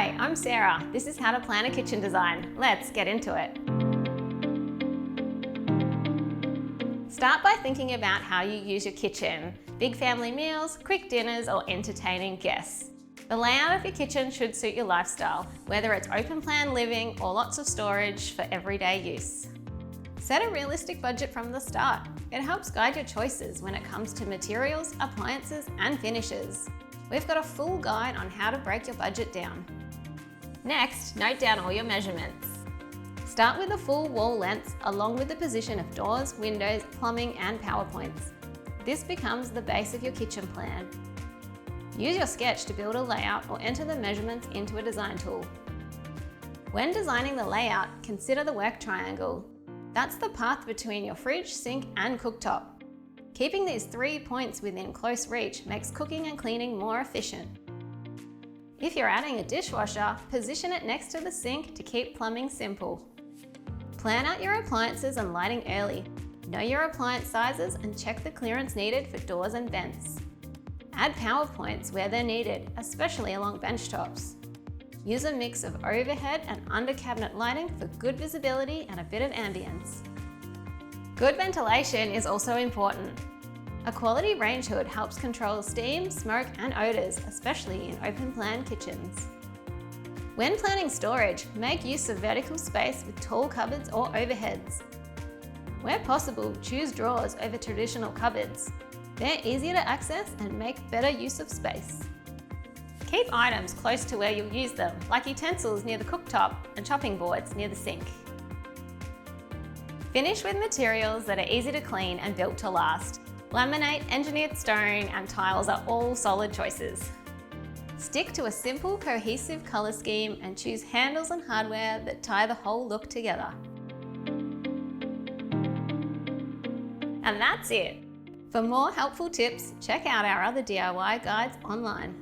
Hi, I'm Sarah. This is how to plan a kitchen design. Let's get into it. Start by thinking about how you use your kitchen. Big family meals, quick dinners, or entertaining guests. The layout of your kitchen should suit your lifestyle, whether it's open plan living or lots of storage for everyday use. Set a realistic budget from the start. It helps guide your choices when it comes to materials, appliances, and finishes. We've got a full guide on how to break your budget down. Next, note down all your measurements. Start with the full wall lengths along with the position of doors, windows, plumbing, and power points. This becomes the base of your kitchen plan. Use your sketch to build a layout or enter the measurements into a design tool. When designing the layout, consider the work triangle. That's the path between your fridge, sink, and cooktop. Keeping these 3 points within close reach makes cooking and cleaning more efficient. If you're adding a dishwasher, position it next to the sink to keep plumbing simple. Plan out your appliances and lighting early. Know your appliance sizes and check the clearance needed for doors and vents. Add power points where they're needed, especially along bench tops. Use a mix of overhead and under cabinet lighting for good visibility and a bit of ambience. Good ventilation is also important. A quality range hood helps control steam, smoke, and odours, especially in open plan kitchens. When planning storage, make use of vertical space with tall cupboards or overheads. Where possible, choose drawers over traditional cupboards. They're easier to access and make better use of space. Keep items close to where you'll use them, like utensils near the cooktop and chopping boards near the sink. Finish with materials that are easy to clean and built to last. Laminate, engineered stone, and tiles are all solid choices. Stick to a simple, cohesive colour scheme and choose handles and hardware that tie the whole look together. And that's it. For more helpful tips, check out our other DIY guides online.